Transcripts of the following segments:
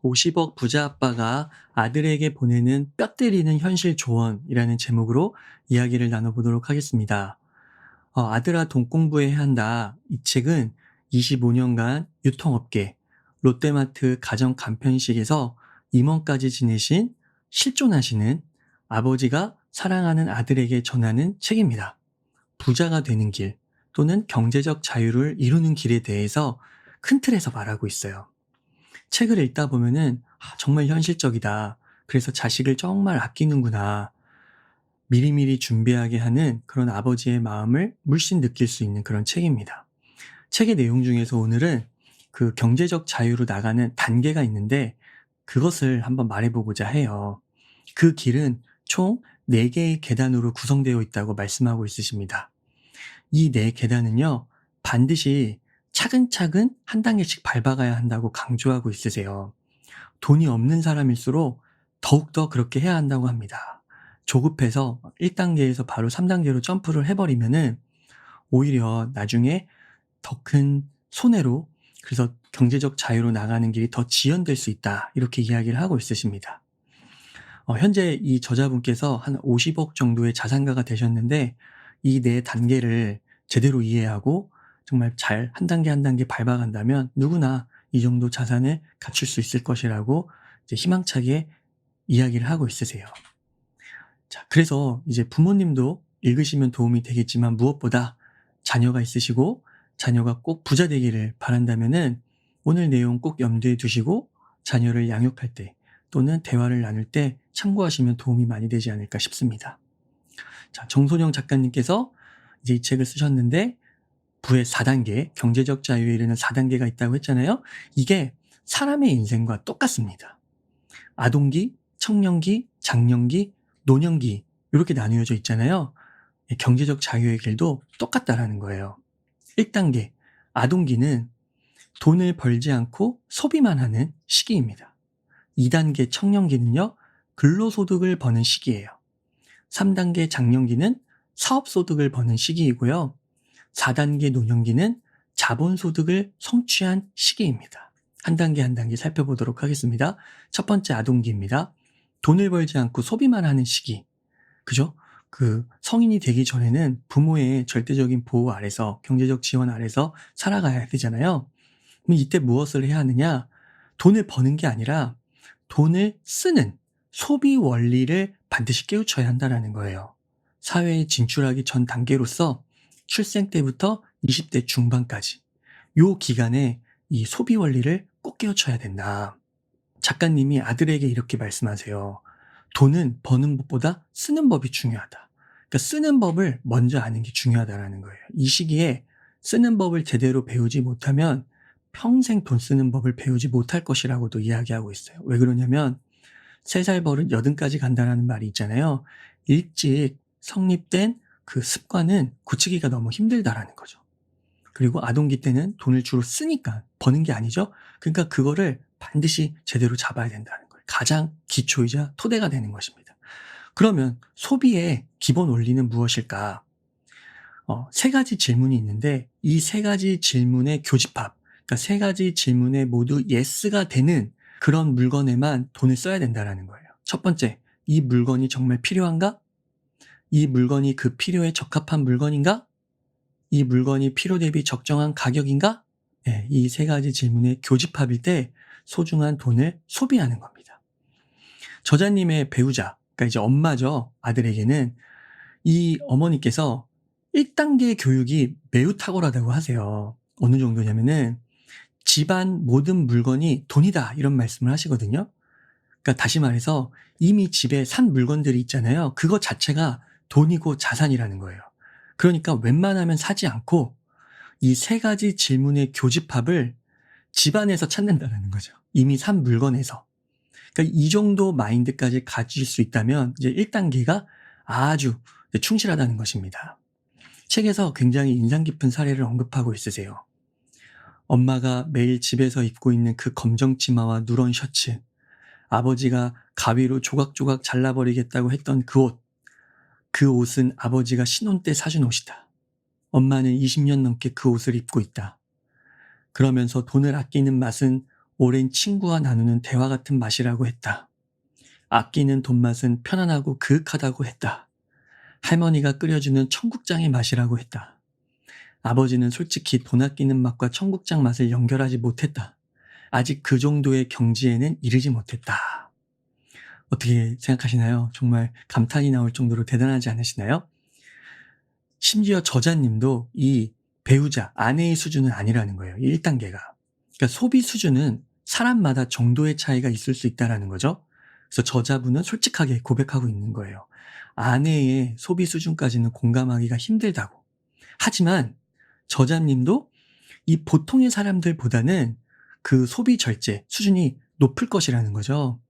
50억 부자 아빠가 아들에게 보내는 뼈 때리는 현실 조언이라는 제목으로 이야기를 나눠보도록 하겠습니다. 아들아 돈 공부해야 한다. 이 책은 25년간 유통업계, 롯데마트 가정 간편식에서 임원까지 지내신 실존하시는 아버지가 사랑하는 아들에게 전하는 책입니다. 부자가 되는 길 또는 경제적 자유를 이루는 길에 대해서 큰 틀에서 말하고 있어요. 책을 읽다 보면은 정말 현실적이다. 그래서 자식을 정말 아끼는구나. 미리미리 준비하게 하는 그런 아버지의 마음을 물씬 느낄 수 있는 그런 책입니다. 책의 내용 중에서 오늘은 그 경제적 자유로 나가는 단계가 있는데 그것을 한번 말해보고자 해요. 그 길은 총 4개의 계단으로 구성되어 있다고 말씀하고 있으십니다. 이 4계단은요, 반드시 차근차근 한 단계씩 밟아가야 한다고 강조하고 있으세요. 돈이 없는 사람일수록 더욱더 그렇게 해야 한다고 합니다. 조급해서 1단계에서 바로 3단계로 점프를 해버리면은 오히려 나중에 더 큰 손해로, 그래서 경제적 자유로 나가는 길이 더 지연될 수 있다. 이렇게 이야기를 하고 있으십니다. 현재 이 저자분께서 한 50억 정도의 자산가가 되셨는데 이 4단계를 제대로 이해하고 정말 잘 한 단계 한 단계 밟아간다면 누구나 이 정도 자산을 갖출 수 있을 것이라고 이제 희망차게 이야기를 하고 있으세요. 자, 그래서 이제 부모님도 읽으시면 도움이 되겠지만 무엇보다 자녀가 있으시고 자녀가 꼭 부자 되기를 바란다면은 오늘 내용 꼭 염두에 두시고 자녀를 양육할 때 또는 대화를 나눌 때 참고하시면 도움이 많이 되지 않을까 싶습니다. 자, 정선영 작가님께서 이제 이 책을 쓰셨는데 부의 4단계, 경제적 자유에 이르는 4단계가 있다고 했잖아요. 이게 사람의 인생과 똑같습니다. 아동기, 청년기, 장년기, 노년기 이렇게 나누어져 있잖아요. 경제적 자유의 길도 똑같다라는 거예요. 1단계, 아동기는 돈을 벌지 않고 소비만 하는 시기입니다. 2단계 청년기는요, 근로소득을 버는 시기예요. 3단계 장년기는 사업소득을 버는 시기이고요. 4단계 노년기는 자본소득을 성취한 시기입니다. 한 단계 한 단계 살펴보도록 하겠습니다. 첫 번째 아동기입니다. 돈을 벌지 않고 소비만 하는 시기. 그죠? 그 성인이 되기 전에는 부모의 절대적인 보호 아래서, 경제적 지원 아래서 살아가야 되잖아요. 그럼 이때 무엇을 해야 하느냐? 돈을 버는 게 아니라 돈을 쓰는 소비 원리를 반드시 깨우쳐야 한다는 거예요. 사회에 진출하기 전 단계로서 출생 때부터 20대 중반까지 요 기간에 이 소비 원리를 꼭 깨우쳐야 된다. 작가님이 아들에게 이렇게 말씀하세요. 돈은 버는 법보다 쓰는 법이 중요하다. 그러니까 쓰는 법을 먼저 아는 게 중요하다라는 거예요. 이 시기에 쓰는 법을 제대로 배우지 못하면 평생 돈 쓰는 법을 배우지 못할 것이라고도 이야기하고 있어요. 왜 그러냐면 3살 버릇 80까지 간다라는 말이 있잖아요. 일찍 성립된 그 습관은 고치기가 너무 힘들다라는 거죠. 그리고 아동기 때는 돈을 주로 쓰니까 버는 게 아니죠. 그러니까 그거를 반드시 제대로 잡아야 된다는 거예요. 가장 기초이자 토대가 되는 것입니다. 그러면 소비의 기본 원리는 무엇일까? 3가지 질문이 있는데 이 3가지 질문의 교집합, 그러니까 3가지 질문에 모두 예스가 되는 그런 물건에만 돈을 써야 된다는 거예요. 첫 번째, 이 물건이 정말 필요한가? 이 물건이 그 필요에 적합한 물건인가? 이 물건이 필요 대비 적정한 가격인가? 네, 이 3가지 질문의 교집합일 때 소중한 돈을 소비하는 겁니다. 저자님의 배우자, 그러니까 이제 엄마죠. 아들에게는 이 어머니께서 1단계 교육이 매우 탁월하다고 하세요. 어느 정도냐면은 집안 모든 물건이 돈이다 이런 말씀을 하시거든요. 그러니까 다시 말해서 이미 집에 산 물건들이 있잖아요. 그거 자체가 돈이고 자산이라는 거예요. 그러니까 웬만하면 사지 않고 이 3가지 질문의 교집합을 집안에서 찾는다는 거죠. 이미 산 물건에서. 그러니까 이 정도 마인드까지 가질 수 있다면 이제 1단계가 아주 충실하다는 것입니다. 책에서 굉장히 인상 깊은 사례를 언급하고 있으세요. 엄마가 매일 집에서 입고 있는 그 검정 치마와 누런 셔츠, 아버지가 가위로 조각조각 잘라버리겠다고 했던 그 옷, 그 옷은 아버지가 신혼 때 사준 옷이다. 엄마는 20년 넘게 그 옷을 입고 있다. 그러면서 돈을 아끼는 맛은 오랜 친구와 나누는 대화 같은 맛이라고 했다. 아끼는 돈맛은 편안하고 그윽하다고 했다. 할머니가 끓여주는 청국장의 맛이라고 했다. 아버지는 솔직히 돈 아끼는 맛과 청국장 맛을 연결하지 못했다. 아직 그 정도의 경지에는 이르지 못했다. 어떻게 생각하시나요? 정말 감탄이 나올 정도로 대단하지 않으시나요? 심지어 저자님도 이 배우자, 아내의 수준은 아니라는 거예요. 1단계가. 그러니까 소비 수준은 사람마다 정도의 차이가 있을 수 있다는 거죠. 그래서 저자분은 솔직하게 고백하고 있는 거예요. 아내의 소비 수준까지는 공감하기가 힘들다고. 하지만 저자님도 이 보통의 사람들보다는 그 소비 절제 수준이 높을 것이라는 거죠.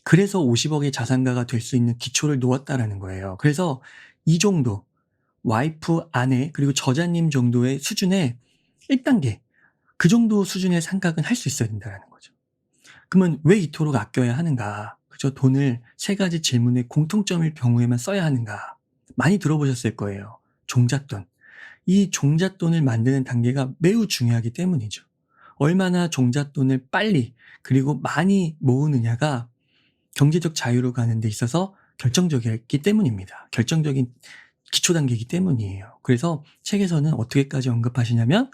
그래서 50억의 자산가가 될 수 있는 기초를 놓았다라는 거예요. 그래서 이 정도 와이프, 아내, 그리고 저자님 정도의 수준의 1단계, 그 정도 수준의 생각은 할 수 있어야 된다는 거죠. 그러면 왜 이토록 아껴야 하는가? 그죠? 돈을 3가지 질문의 공통점일 경우에만 써야 하는가? 많이 들어보셨을 거예요. 종잣돈. 이 종잣돈을 만드는 단계가 매우 중요하기 때문이죠. 얼마나 종잣돈을 빨리 그리고 많이 모으느냐가 경제적 자유로 가는 데 있어서 결정적이기 때문입니다. 결정적인 기초 단계이기 때문이에요. 그래서 책에서는 어떻게까지 언급하시냐면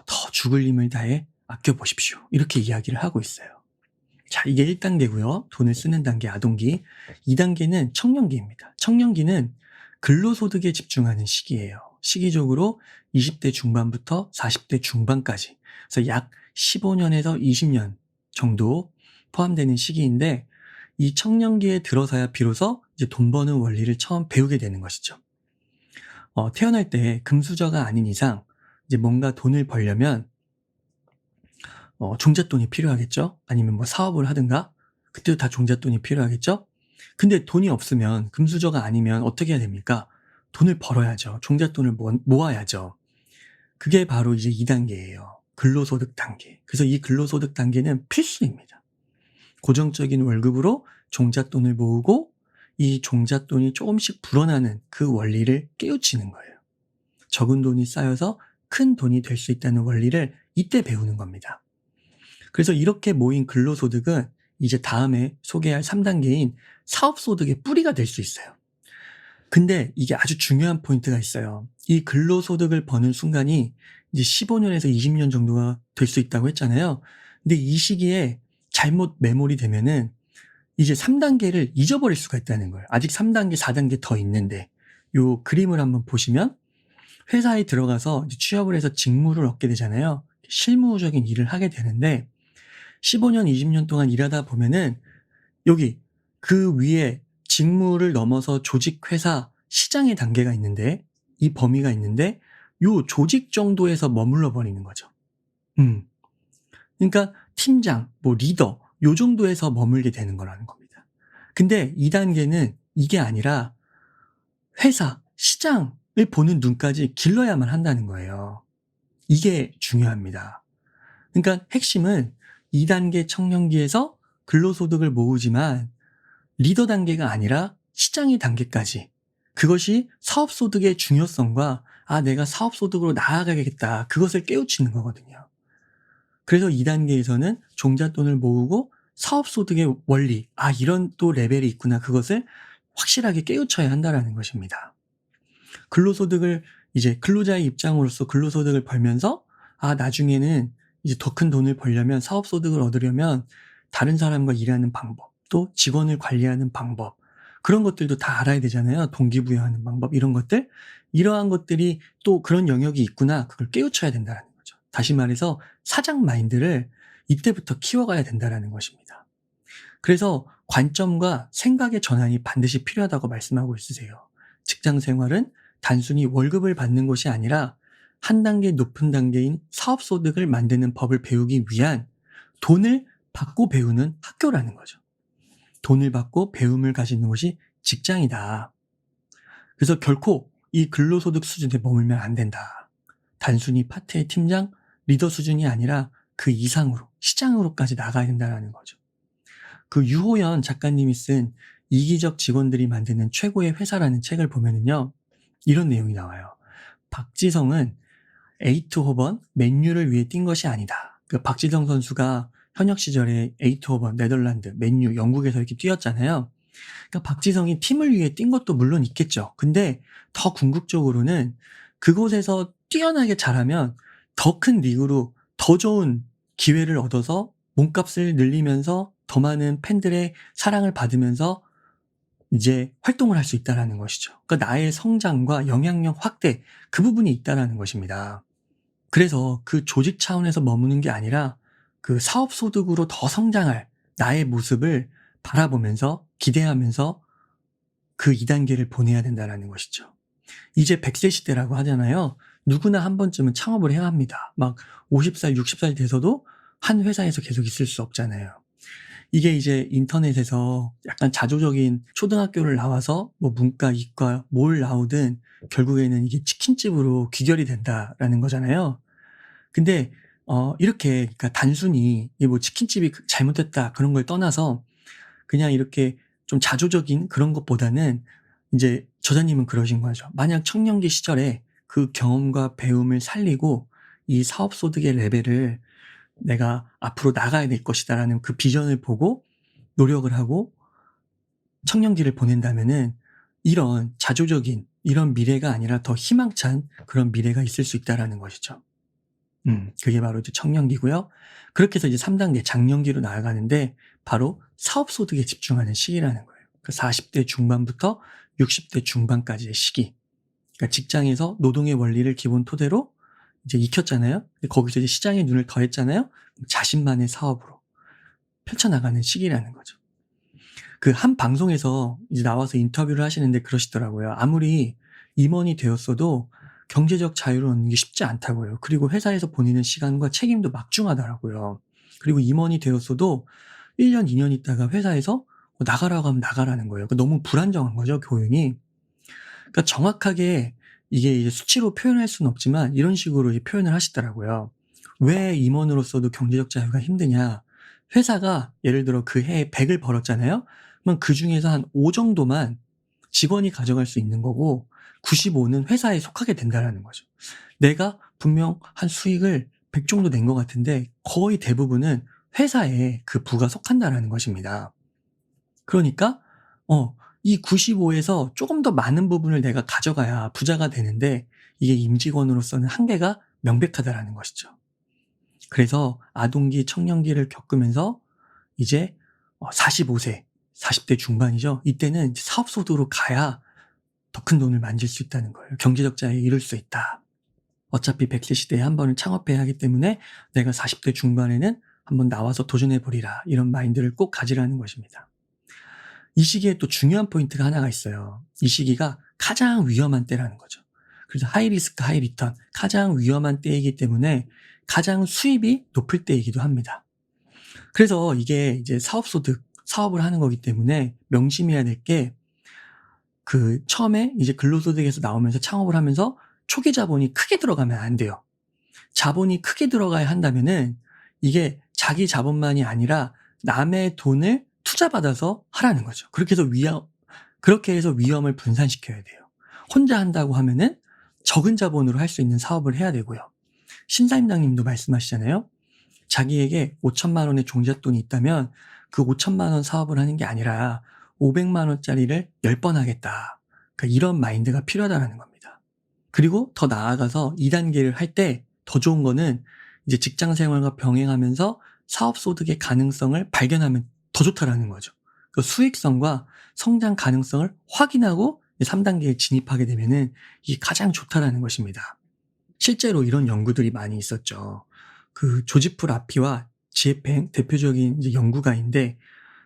더 죽을 힘을 다해 아껴보십시오. 이렇게 이야기를 하고 있어요. 자, 이게 1단계고요. 돈을 쓰는 단계, 아동기. 2단계는 청년기입니다. 청년기는 근로소득에 집중하는 시기예요. 시기적으로 20대 중반부터 40대 중반까지. 그래서 약 15년에서 20년 정도 포함되는 시기인데 이 청년기에 들어서야 비로소 이제 돈 버는 원리를 처음 배우게 되는 것이죠. 태어날 때 금수저가 아닌 이상 이제 뭔가 돈을 벌려면 종잣돈이 필요하겠죠? 아니면 뭐 사업을 하든가? 그때도 다 종잣돈이 필요하겠죠? 근데 돈이 없으면 금수저가 아니면 어떻게 해야 됩니까? 돈을 벌어야죠. 종잣돈을 모아야죠. 그게 바로 이제 2단계예요. 근로소득 단계. 그래서 이 근로소득 단계는 필수입니다. 고정적인 월급으로 종잣돈을 모으고 이 종잣돈이 조금씩 불어나는 그 원리를 깨우치는 거예요. 적은 돈이 쌓여서 큰 돈이 될 수 있다는 원리를 이때 배우는 겁니다. 그래서 이렇게 모인 근로소득은 이제 다음에 소개할 3단계인 사업소득의 뿌리가 될 수 있어요. 근데 이게 아주 중요한 포인트가 있어요. 이 근로소득을 버는 순간이 이제 15년에서 20년 정도가 될 수 있다고 했잖아요. 근데 이 시기에 잘못 매몰이 되면은 이제 3단계를 잊어버릴 수가 있다는 거예요. 아직 3단계, 4단계 더 있는데 요 그림을 한번 보시면 회사에 들어가서 취업을 해서 직무를 얻게 되잖아요. 실무적인 일을 하게 되는데 15년, 20년 동안 일하다 보면은 여기 그 위에 직무를 넘어서 조직, 회사, 시장의 단계가 있는데 이 범위가 있는데 요 조직 정도에서 머물러 버리는 거죠. 그러니까 팀장, 뭐 리더 요 정도에서 머물게 되는 거라는 겁니다. 근데 2단계는 이게 아니라 회사, 시장을 보는 눈까지 길러야만 한다는 거예요. 이게 중요합니다. 그러니까 핵심은 2단계 청년기에서 근로소득을 모으지만 리더 단계가 아니라 시장의 단계까지 그것이 사업소득의 중요성과 내가 사업소득으로 나아가겠다 그것을 깨우치는 거거든요. 그래서 2단계에서는 종잣돈을 모으고 사업소득의 원리 이런 또 레벨이 있구나 그것을 확실하게 깨우쳐야 한다는 것입니다. 근로소득을 이제 근로자의 입장으로서 근로소득을 벌면서 나중에는 이제 더 큰 돈을 벌려면 사업소득을 얻으려면 다른 사람과 일하는 방법 또 직원을 관리하는 방법 그런 것들도 다 알아야 되잖아요. 동기부여하는 방법 이런 것들 이러한 것들이 또 그런 영역이 있구나 그걸 깨우쳐야 된다는 거죠. 다시 말해서 사장 마인드를 이때부터 키워가야 된다는 것입니다. 그래서 관점과 생각의 전환이 반드시 필요하다고 말씀하고 있으세요. 직장 생활은 단순히 월급을 받는 것이 아니라 한 단계 높은 단계인 사업소득을 만드는 법을 배우기 위한 돈을 받고 배우는 학교라는 거죠. 돈을 받고 배움을 가지는 곳이 직장이다. 그래서 결코 이 근로소득 수준에 머물면 안 된다. 단순히 파트의 팀장, 리더 수준이 아니라 그 이상으로 시장으로까지 나가야 된다는 거죠. 그 유호연 작가님이 쓴 이기적 직원들이 만드는 최고의 회사라는 책을 보면은요. 이런 내용이 나와요. 박지성은 에이트 호번 맨유를 위해 뛴 것이 아니다. 그 박지성 선수가 현역 시절에 에이트호번, 네덜란드, 맨유, 영국에서 이렇게 뛰었잖아요. 그러니까 박지성이 팀을 위해 뛴 것도 물론 있겠죠. 근데 더 궁극적으로는 그곳에서 뛰어나게 잘하면 더 큰 리그로 더 좋은 기회를 얻어서 몸값을 늘리면서 더 많은 팬들의 사랑을 받으면서 이제 활동을 할 수 있다라는 것이죠. 그러니까 나의 성장과 영향력 확대, 그 부분이 있다라는 것입니다. 그래서 그 조직 차원에서 머무는 게 아니라 그 사업 소득으로 더 성장할 나의 모습을 바라보면서 기대하면서 그 2단계를 보내야 된다라는 것이죠. 이제 100세 시대라고 하잖아요. 누구나 한 번쯤은 창업을 해야 합니다. 막 50살, 60살 돼서도 한 회사에서 계속 있을 수 없잖아요. 이게 이제 인터넷에서 약간 자조적인 초등학교를 나와서 뭐 문과, 이과 뭘 나오든 결국에는 이게 치킨집으로 귀결이 된다라는 거잖아요. 근데 이렇게 그러니까 단순히 이 뭐 치킨집이 잘못됐다 그런 걸 떠나서 그냥 이렇게 좀 자조적인 그런 것보다는 이제 저자님은 그러신 거죠. 만약 청년기 시절에 그 경험과 배움을 살리고 이 사업 소득의 레벨을 내가 앞으로 나가야 될 것이다라는 그 비전을 보고 노력을 하고 청년기를 보낸다면은 이런 자조적인 이런 미래가 아니라 더 희망찬 그런 미래가 있을 수 있다라는 것이죠. 그게 바로 이제 청년기고요. 그렇게 해서 이제 3단계 장년기로 나아가는데 바로 사업 소득에 집중하는 시기라는 거예요. 그 40대 중반부터 60대 중반까지의 시기. 그러니까 직장에서 노동의 원리를 기본 토대로 이제 익혔잖아요. 거기서 이제 시장에 눈을 더했잖아요. 자신만의 사업으로 펼쳐나가는 시기라는 거죠. 그 한 방송에서 이제 나와서 인터뷰를 하시는데 그러시더라고요. 아무리 임원이 되었어도 경제적 자유를 얻는 게 쉽지 않다고요. 그리고 회사에서 보내는 시간과 책임도 막중하더라고요. 그리고 임원이 되었어도 1년, 2년 있다가 회사에서 나가라고 하면 나가라는 거예요. 너무 불안정한 거죠, 교육이. 그러니까 정확하게 이게 이제 수치로 표현할 수는 없지만 이런 식으로 이제 표현을 하시더라고요. 왜 임원으로서도 경제적 자유가 힘드냐? 회사가 예를 들어 그 해에 100을 벌었잖아요. 그러면 그 중에서 한 5 정도만 직원이 가져갈 수 있는 거고 95는 회사에 속하게 된다라는 거죠. 내가 분명 한 수익을 100 정도 낸 것 같은데 거의 대부분은 회사에 그 부가 속한다라는 것입니다. 그러니까 이 95에서 조금 더 많은 부분을 내가 가져가야 부자가 되는데 이게 임직원으로서는 한계가 명백하다라는 것이죠. 그래서 아동기, 청년기를 겪으면서 이제 45세, 40대 중반이죠. 이때는 이제 사업 소득으로 가야 더 큰 돈을 만질 수 있다는 거예요. 경제적 자유에 이룰 수 있다. 어차피 100세 시대에 한 번은 창업해야 하기 때문에 내가 40대 중반에는 한번 나와서 도전해 보리라. 이런 마인드를 꼭 가지라는 것입니다. 이 시기에 또 중요한 포인트가 하나가 있어요. 이 시기가 가장 위험한 때라는 거죠. 그래서 하이 리스크 하이 리턴, 가장 위험한 때이기 때문에 가장 수입이 높을 때이기도 합니다. 그래서 이게 이제 사업소득, 사업을 하는 거기 때문에 명심해야 될 게 그 처음에 이제 근로소득에서 나오면서 창업을 하면서 초기 자본이 크게 들어가면 안 돼요. 자본이 크게 들어가야 한다면은 이게 자기 자본만이 아니라 남의 돈을 투자받아서 하라는 거죠. 그렇게 해서 위험을 분산시켜야 돼요. 혼자 한다고 하면은 적은 자본으로 할 수 있는 사업을 해야 되고요. 신사임당님도 말씀하시잖아요. 자기에게 5천만 원의 종잣돈이 있다면 그 5천만 원 사업을 하는 게 아니라 500만 원짜리를 10번 하겠다. 그러니까 이런 마인드가 필요하다는 겁니다. 그리고 더 나아가서 2단계를 할 때 더 좋은 거는 이제 직장 생활과 병행하면서 사업 소득의 가능성을 발견하면 더 좋다라는 거죠. 그 수익성과 성장 가능성을 확인하고 3단계에 진입하게 되면은 이게 가장 좋다라는 것입니다. 실제로 이런 연구들이 많이 있었죠. 그 조지프 라피와 지에팽 대표적인 이제 연구가인데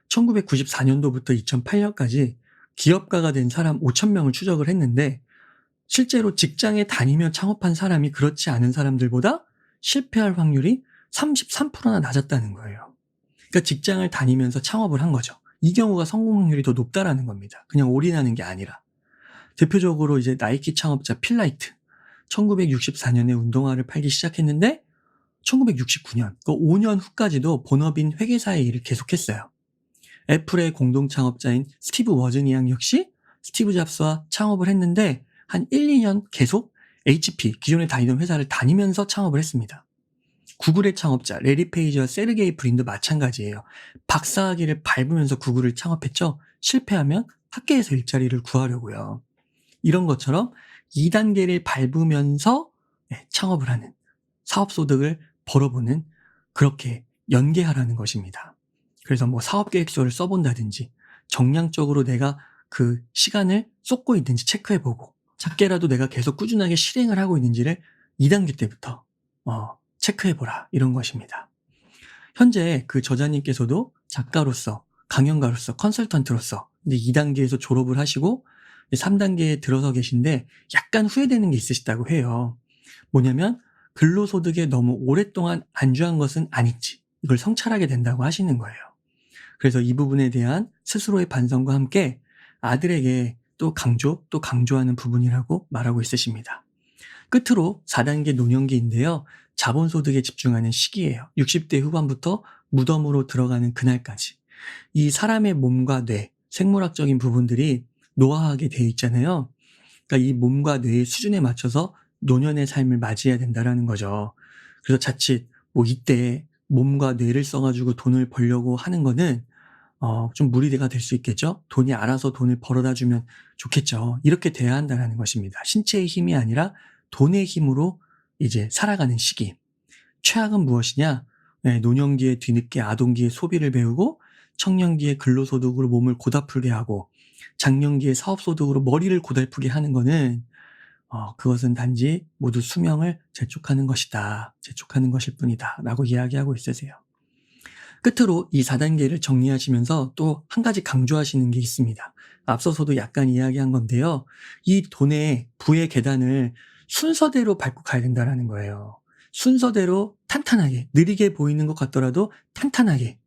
1994년도부터 2008년까지 기업가가 된 사람 5,000명을 추적을 했는데 실제로 직장에 다니며 창업한 사람이 그렇지 않은 사람들보다 실패할 확률이 33%나 낮았다는 거예요. 그러니까 직장을 다니면서 창업을 한 거죠. 이 경우가 성공 확률이 더 높다라는 겁니다. 그냥 올인하는 게 아니라. 대표적으로 이제 나이키 창업자 필라이트. 1964년에 운동화를 팔기 시작했는데 1969년, 그 5년 후까지도 본업인 회계사의 일을 계속했어요. 애플의 공동 창업자인 스티브 워즈니악 역시 스티브 잡스와 창업을 했는데 한 1, 2년 계속 HP, 기존에 다니던 회사를 다니면서 창업을 했습니다. 구글의 창업자 레리 페이지와 세르게이 브린도 마찬가지예요. 박사학위를 밟으면서 구글을 창업했죠. 실패하면 학계에서 일자리를 구하려고요. 이런 것처럼 2단계를 밟으면서 창업을 하는, 사업소득을 벌어보는, 그렇게 연계하라는 것입니다. 그래서 뭐 사업계획서를 써본다든지 정량적으로 내가 그 시간을 쏟고 있는지 체크해보고 작게라도 내가 계속 꾸준하게 실행을 하고 있는지를 2단계 때부터 체크해보라, 이런 것입니다. 현재 그 저자님께서도 작가로서, 강연가로서, 컨설턴트로서 이제 2단계에서 졸업을 하시고 3단계에 들어서 계신데 약간 후회되는 게 있으시다고 해요. 뭐냐면 근로소득에 너무 오랫동안 안주한 것은 아닌지 이걸 성찰하게 된다고 하시는 거예요. 그래서 이 부분에 대한 스스로의 반성과 함께 아들에게 또 강조하는 부분이라고 말하고 있으십니다. 끝으로 4단계 노년기인데요. 자본소득에 집중하는 시기예요. 60대 후반부터 무덤으로 들어가는 그날까지. 이 사람의 몸과 뇌, 생물학적인 부분들이 노화하게 되어 있잖아요. 그러니까 이 몸과 뇌의 수준에 맞춰서 노년의 삶을 맞이해야 된다라는 거죠. 그래서 자칫 뭐 이때 몸과 뇌를 써가지고 돈을 벌려고 하는 거는 좀 무리가 될 수 있겠죠. 돈이 알아서 돈을 벌어다 주면 좋겠죠. 이렇게 돼야 한다는 것입니다. 신체의 힘이 아니라 돈의 힘으로 이제 살아가는 시기. 최악은 무엇이냐? 노년기에 뒤늦게 아동기에 소비를 배우고 청년기에 근로소득으로 몸을 고달프게 하고 장년기에 사업소득으로 머리를 고달프게 하는 거는 그것은 단지 모두 수명을 재촉하는 것이다. 재촉하는 것일 뿐이다. 라고 이야기하고 있으세요. 끝으로 이 4단계를 정리하시면서 또 한 가지 강조하시는 게 있습니다. 앞서서도 약간 이야기한 건데요. 이 돈의 부의 계단을 순서대로 밟고 가야 된다는 거예요. 순서대로 탄탄하게, 느리게 보이는 것 같더라도 탄탄하게.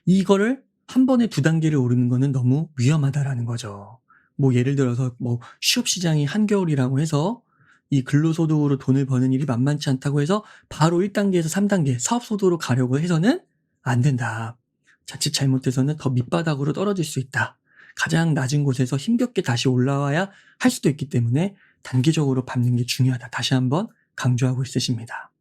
이거를 한 번에 2단계를 오르는 거는 너무 위험하다라는 거죠. 뭐 예를 들어서 뭐 취업시장이 한겨울이라고 해서 이 근로소득으로 돈을 버는 일이 만만치 않다고 해서 바로 1단계에서 3단계 사업소득으로 가려고 해서는 안 된다. 자칫 잘못해서는 더 밑바닥으로 떨어질 수 있다. 가장 낮은 곳에서 힘겹게 다시 올라와야 할 수도 있기 때문에 단계적으로 밟는 게 중요하다. 다시 한번 강조하고 있으십니다.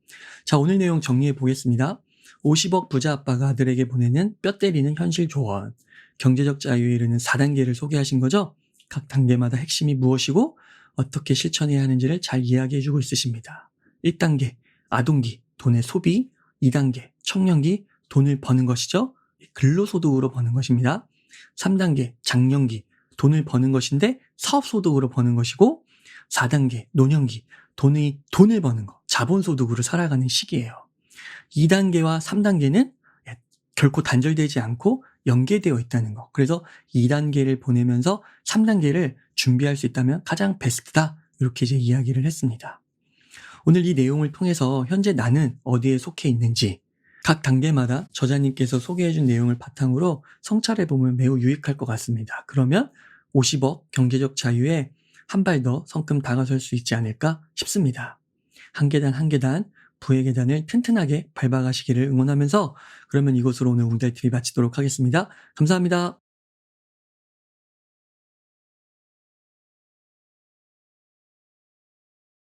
자, 오늘 내용 정리해 보겠습니다. 50억 부자 아빠가 아들에게 보내는 뼈 때리는 현실 조언. 경제적 자유에 이르는 4단계를 소개하신 거죠? 각 단계마다 핵심이 무엇이고 어떻게 실천해야 하는지를 잘 이야기해 주고 있으십니다. 1단계, 아동기, 돈의 소비. 2단계, 청년기, 돈을 버는 것이죠. 근로소득으로 버는 것입니다. 3단계, 장년기, 돈을 버는 것인데 사업소득으로 버는 것이고 4단계, 노년기, 돈을 버는 것, 자본소득으로 살아가는 시기예요. 2단계와 3단계는 결코 단절되지 않고 연계되어 있다는 거. 그래서 2단계를 보내면서 3단계를 준비할 수 있다면 가장 베스트다. 이렇게 이제 이야기를 했습니다. 오늘 이 내용을 통해서 현재 나는 어디에 속해 있는지 각 단계마다 저자님께서 소개해준 내용을 바탕으로 성찰해보면 매우 유익할 것 같습니다. 그러면 50억 경제적 자유에 한 발 더 성큼 다가설 수 있지 않을까 싶습니다. 한 계단 한 계단 부의 계단을 튼튼하게 밟아가시기를 응원하면서 그러면 이것으로 오늘 웅달TV 마치도록 하겠습니다. 감사합니다.